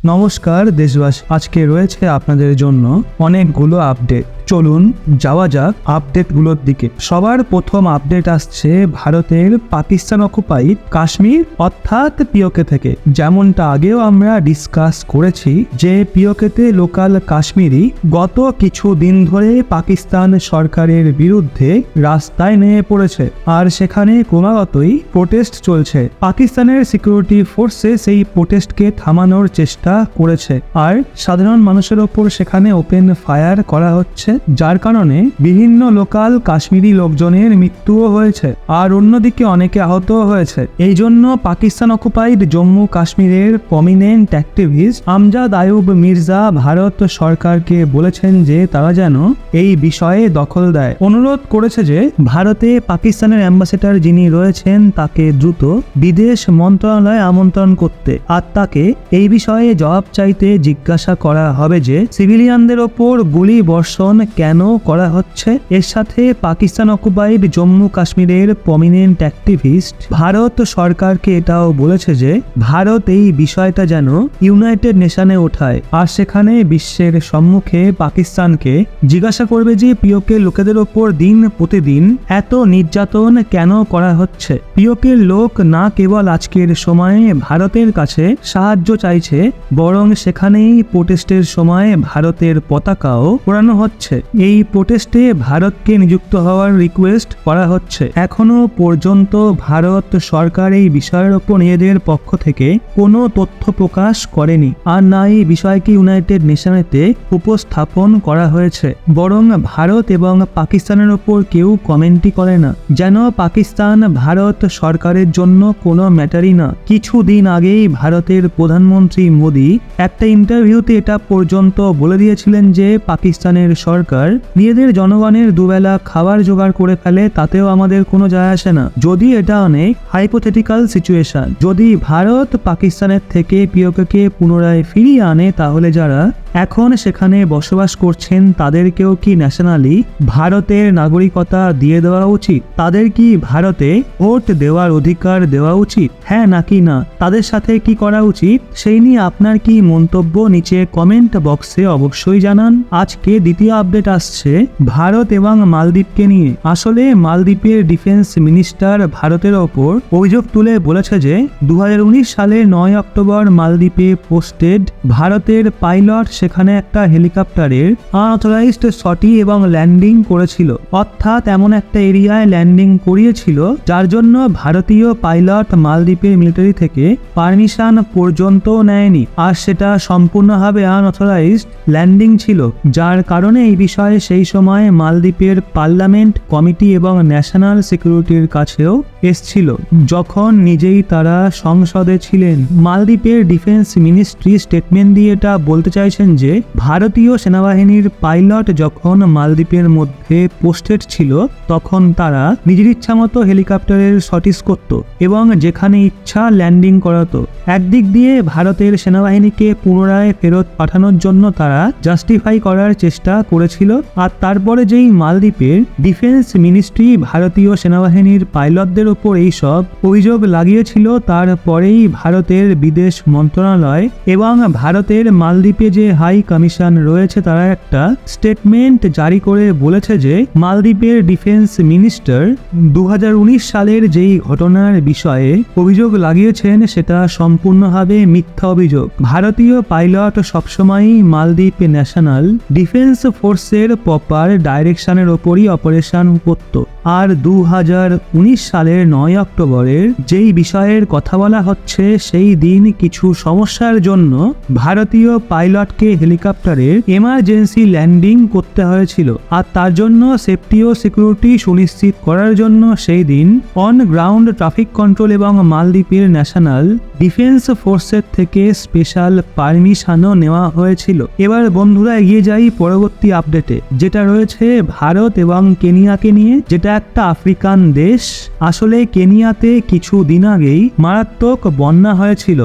নমস্কার দেশবাসী, আজকে রয়েছে আপনাদের জন্য অনেকগুলো আপডেট। চলুন যাওয়া যাক আপডেটগুলোর দিকে। সবার প্রথম আপডেট আসছে ভারতের পাকিস্তান অকুপাইড কাশ্মীর অর্থাৎ পিওকে থেকে। যেমনটা আগেও আমরা ডিসকাস করেছি যে পিওকেতে লোকাল কাশ্মীরি গত কিছু দিন ধরে পাকিস্তান সরকারের বিরুদ্ধে রাস্তায় নেমে পড়েছে, আর সেখানে ক্রমাগতই প্রোটেস্ট চলছে। পাকিস্তানের সিকিউরিটি ফোর্সে সেই প্রোটেস্টকে থামানোর চেষ্টা করেছে, আর সাধারণ মানুষের ওপর সেখানে ওপেন ফায়ার করা হচ্ছে, যার কারণে বিভিন্ন লোকাল কাশ্মীরি লোকজনের মৃত্যুও হয়েছে, আর অন্যদিকে অনেকে আহতও হয়েছে। এই জন্য পাকিস্তান অকুপাইড জম্মু কাশ্মীরের প্রমিনেন্ট অ্যাক্টিভিস্ট আমজাদ আয়ুব মির্জা ভারত সরকারকে বলেছেন যে তারা যেন এই বিষয়ে দখল দেয়। অনুরোধ করেছে যে ভারতে পাকিস্তানের অ্যাম্বাসেডর যিনি রয়েছেন তাকে দ্রুত বিদেশ মন্ত্রণালয়ে আমন্ত্রণ করতে, আর তাকে এই বিষয়ে জবাব চাইতে জিজ্ঞাসা করা হবে যে সিভিলিয়ানদের ওপর গুলি বর্ষণ কেন করা হচ্ছে। এর সাথে পাকিস্তান অকুপাইড জম্মু কাশ্মীরের প্রমিনেন্ট অ্যাক্টিভিস্ট ভারত সরকারকে এটাও বলেছে যে ভারত এই বিষয়টা যেন ইউনাইটেড নেশনে ওঠায়, আর সেখানে বিশ্বের সম্মুখে পাকিস্তানকে জিজ্ঞাসা করবে যে পিওকের লোকেদের ওপর দিন প্রতিদিন এত নির্যাতন কেন করা হচ্ছে। পিওকের লোক না কেবল আজকের সময়ে ভারতের কাছে সাহায্য চাইছে, বরং সেখানেই প্রোটেস্টের সময় ভারতের পতাকাও ওড়ানো হচ্ছে। এই প্রোটেস্টে ভারতকে নিযুক্ত হওয়ার রিকোয়েস্ট করা হচ্ছে। এখনো পর্যন্ত ভারত সরকার এই বিষয়ের ওপর নিজেদের পক্ষ থেকে কোনো তথ্য প্রকাশ করেনি, আর না এই বিষয়কে ইউনাইটেড নেশনেতে উপস্থাপন করা হয়েছে। বরং ভারত এবং পাকিস্তানের ওপর কেউ কমেন্টই করে না, যেন পাকিস্তান ভারত সরকারের জন্য কোনো ম্যাটারই না। কিছুদিন আগেই ভারতের প্রধানমন্ত্রী মোদি একটা ইন্টারভিউতে এটা পর্যন্ত বলে দিয়েছিলেন যে পাকিস্তানের সরকার নিজেদের জনগণের দুবেলা খাবার জোগাড় করে ফেলে, তাতেও আমাদের কোনো যায় আসে না। যদি এটা অনেক হাইপোথেটিক্যাল সিচুয়েশন, যদি ভারত পাকিস্তানের থেকে পিওকে পুনরায় ফিরিয়ে আনে, তাহলে যারা এখন সেখানে বসবাস করছেন তাদেরকেও কি ন্যাশনালি ভারতের নাগরিকতা দিয়ে দেওয়া উচিত? তাদের কি ভারতে ভোট দেওয়ার অধিকার দেওয়া উচিত? হ্যাঁ নাকি না? তাদের সাথে কি করা উচিত সেই নিয়ে আপনার কি মন্তব্য নিচে কমেন্ট বক্সে অবশ্যই জানান। আজকে দ্বিতীয় আপডেট আসছে ভারত এবং মালদ্বীপকে নিয়ে। আসলে মালদ্বীপের ডিফেন্স মিনিস্টার ভারতের ওপর অভিযোগ তুলে বলেছে যে 2019 সালের 9 অক্টোবর মালদ্বীপে পোস্টেড ভারতের পাইলট সেখানে একটা হেলিকপ্টারের আনঅথরাইজড সর্টি এবং ল্যান্ডিং করেছিল, অর্থাৎ এমন একটা এরিয়ায় ল্যান্ডিং করিয়েছিল যার জন্য ভারতীয় পাইলট মালদ্বীপের মিলিটারি থেকে পারমিশন পর্যন্ত নেয়নি, আর সেটা সম্পূর্ণভাবে আনঅথরাইজড ল্যান্ডিং ছিল, যার কারণে এই বিষয়ে সেই সময় মালদ্বীপের পার্লামেন্ট কমিটি এবং ন্যাশনাল সিকিউরিটির কাছেও এসছিল, যখন নিজেই তারা সংসদে ছিলেন। মালদ্বীপের ডিফেন্স মিনিস্ট্রি স্টেটমেন্ট দিয়ে এটা বলতে চাইছেন যে ভারতীয় সেনাবাহিনীর পাইলট যখন মালদ্বীপের মধ্যে পোস্টেড ছিল তখন তারা নিজের ইচ্ছা মতো হেলিকপ্টারের সটিস করত এবং যেখানে ইচ্ছা ল্যান্ডিং করাতো। একদিক দিয়ে ভারতের সেনাবাহিনীকে পুনরায় ফেরত পাঠানোর জন্য তারা জাস্টিফাই করার চেষ্টা করেছিল, আর তারপরে যেই মালদ্বীপের ডিফেন্স মিনিস্ট্রি ভারতীয় সেনাবাহিনীর পাইলটদের ওপর এই সব অভিযোগ লাগিয়েছিল, তারপরেই ভারতের বিদেশ মন্ত্রণালয় এবং ভারতের মালদ্বীপে যে হাই কমিশন রয়েছে তারা একটা স্টেটমেন্ট জারি করে বলেছে যে মালদ্বীপের ডিফেন্স মিনিস্টার 2019 সালের যেই ঘটনার বিষয়ে অভিযোগ লাগিয়েছেন সেটা সম্পূর্ণভাবে মিথ্যা অভিযোগ। ভারতীয় পাইলট সবসময়ই মালদ্বীপ ন্যাশনাল ডিফেন্স ফোর্সের প্রপার ডাইরেকশনের ওপরই অপারেশন করত, আর 2019 সালের 9 অক্টোবরের যেই বিষয়ের কথা বলা হচ্ছে সেই দিন কিছু সমস্যার জন্য ভারতীয় পাইলটকে হেলিকপ্টারের এমার্জেন্সি ল্যান্ডিং করতে হয়েছিল, আর তার জন্য সেফটি ও সিকিউরিটি সুনিশ্চিত করার জন্য সেই দিন অন গ্রাউন্ড ট্রাফিক কন্ট্রোল এবং মালদ্বীপের ন্যাশনাল ডিফেন্স ফোর্সের থেকে স্পেশাল পারমিশনও নেওয়া হয়েছিল। এবার বন্ধুরা এগিয়ে যাই পরবর্তী আপডেটে, যেটা রয়েছে ভারত এবং কেনিয়াকে নিয়ে, যেটা একটা আফ্রিকান দেশ। আসলে কেনিয়াতে কিছু দিন আগেই মারাত্মক বন্যা হয়েছিল,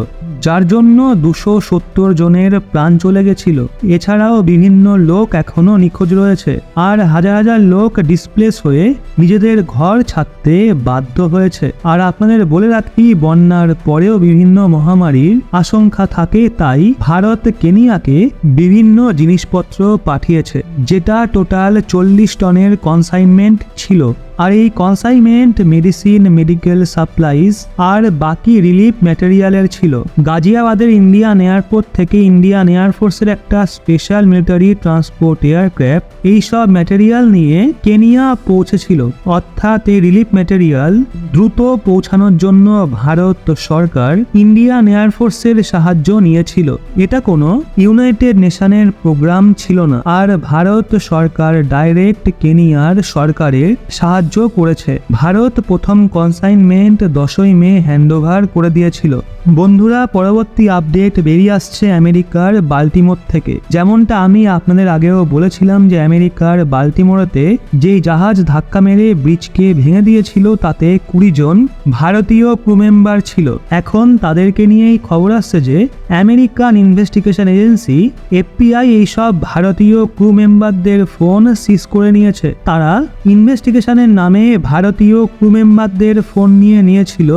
যার জন্য 270 জনের প্রাণ চলে গেছিল। এছাড়াও বিভিন্ন লোক এখনো নিখোঁজ রয়েছে, আর হাজার হাজার লোক ডিসপ্লেস হয়ে নিজেদের ঘর ছাড়তে বাধ্য হয়েছে। আর আপনাদের বলে রাখি, বন্যার পরেও বিভিন্ন মহামারীর আশঙ্কা থাকে, তাই ভারত কেনিয়াকে বিভিন্ন জিনিসপত্র পাঠিয়েছে, যেটা টোটাল 40 টনের কনসাইনমেন্ট ছিল। আর এই কনসাইনমেন্ট মেডিসিন, মেডিকেল সাপ্লাইজ আর বাকি রিলিফ ম্যাটেরিয়ালের ছিল। গাজিয়াবাদের ইন্ডিয়ান এয়ারপোর্ট থেকে ইন্ডিয়ান এয়ারফোর্সের একটা স্পেশাল মিলিটারি ট্রান্সপোর্ট এয়ারক্রাফট এইসব ম্যাটেরিয়াল নিয়ে কেনিয়া পৌঁছেছিল। অর্থাৎ এই রিলিফ ম্যাটেরিয়াল দ্রুত পৌঁছানোর জন্য ভারত সরকার ইন্ডিয়ান এয়ারফোর্সের সাহায্য নিয়েছিল। এটা কোনো ইউনাইটেড নেশনের প্রোগ্রাম ছিল না, আর ভারত সরকার ডাইরেক্ট কেনিয়ার সরকারের সাহায্য করেছে। ভারত প্রথম কনসাইনমেন্ট 10ই মে হ্যান্ডওভার করে দিয়েছিল। বন্ধুরা, পরবর্তী আপডেট বেরিয়ে আসছে আমেরিকার বাল্টিমোর থেকে। যেমনটা আমি আপনাদের আগেও বলেছিলাম যে আমেরিকার বাল্টিমোরেতে যেই জাহাজ ধাক্কা মেরে ব্রিজকে ভেঙে দিয়েছিল, তাতে 20 জন ভারতীয় ক্রু মেম্বার ছিল। এখন তাদেরকে নিয়েই খবর আসছে যে আমেরিকান ইনভেস্টিগেশন এজেন্সি FBI এইসব ভারতীয় ক্রু মেম্বারদের ফোন সিজ করে নিয়েছে। তারা ইনভেস্টিগেশনের নামে ভারতীয় ক্রু মেম্বারদের ফোন নিয়েছিল,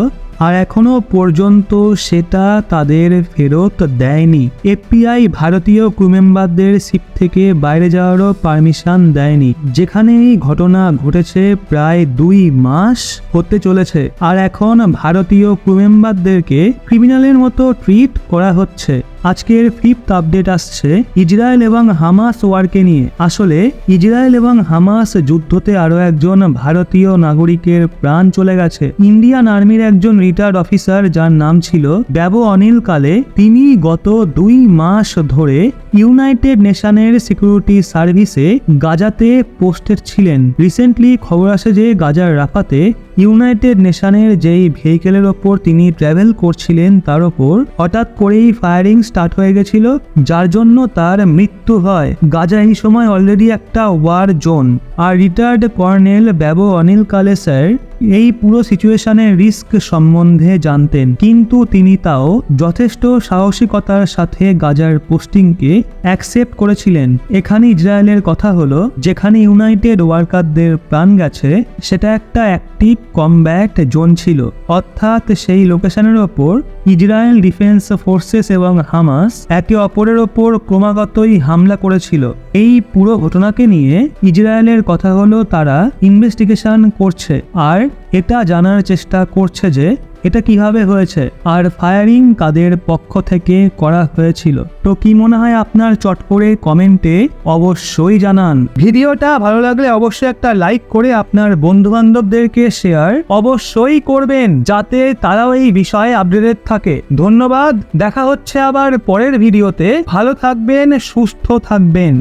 আর এখনো পর্যন্ত সেটা তাদের ফেরত দেয়নি। FBI ভারতীয় ক্রু মেম্বারদের শিপ থেকে বাইরে যাওয়ারও পারমিশন দেয়নি। যেখানে এই ঘটনা ঘটেছে প্রায় 2 মাস হতে চলেছে, আর এখন ভারতীয় ক্রু মেম্বারদেরকে ক্রিমিনালের মতো ট্রিট করা হচ্ছে। আজকের 5th আপডেট আসছে ইসরায়েল এবং হামাস ওয়ারকে নিয়ে। আসলে ইসরায়েল এবং হামাস যুদ্ধতে আরো একজন ভারতীয় নাগরিকের প্রাণ চলে গেছে। ইন্ডিয়ান আর্মির একজন রিটায়ার্ড অফিসার, যার নাম ছিল ব্যাবো অনিল কালে, তিনি গত 2 মাস ধরে ইউনাইটেড নেশনের সিকিউরিটি সার্ভিসে গাজাতে পোস্টেড ছিলেন। রিসেন্টলি খবর আসে যে গাজার রাফাতে ইউনাইটেড নেশনের যেই ভেহিকেলের ওপর তিনি ট্রাভেল করছিলেন তার ওপর হঠাৎ করেই ফায়ারিং স্টার্ট হয়ে গেছিল, যার জন্য তার মৃত্যু হয়। গাজা এই সময় অলরেডি একটা ওয়ার জোন। আর রিটায়ার্ড কর্নেল ব্যাবো অনিল কালে স্যার এই পুরো সিচুয়েশনের রিস্ক সম্বন্ধে জানতেন, কিন্তু তিনি তাও যথেষ্ট সাহসিকতার সাথে গাজার পোস্টিংকে অ্যাকসেপ্ট করেছিলেন। এখানে ইসরায়েলের কথা হলো, যেখানে ইউনাইটেড ওয়ার্কারদের প্রাণ গেছে সেটা একটা অ্যাক্টিভ কমব্যাট জোন ছিল। অর্থাৎ সেই লোকেশনের ওপর ইসরায়েল ডিফেন্স ফোর্সেস এবং হামাস একে অপরের ওপর ক্রমাগতই হামলা করেছিল। এই পুরো ঘটনাকে নিয়ে ইসরায়েলের কথা হলো, তারা ইনভেস্টিগেশন করছে আর এটা জানার চেষ্টা করছে যে এটা কিভাবে হয়েছে আর ফায়ারিং কাদের পক্ষ থেকে করা হয়েছিল। তো কি মনে হয় আপনার, চট করে কমেন্টে অবশ্যই জানান। ভিডিওটা ভালো লাগলে অবশ্যই একটা লাইক করে আপনার বন্ধু বান্ধবদেরকে শেয়ার অবশ্যই করবেন, যাতে তারাও এই বিষয়ে আপডেটেড থাকে। ধন্যবাদ, দেখা হচ্ছে আবার পরের ভিডিওতে। ভালো থাকবেন, সুস্থ থাকবেন।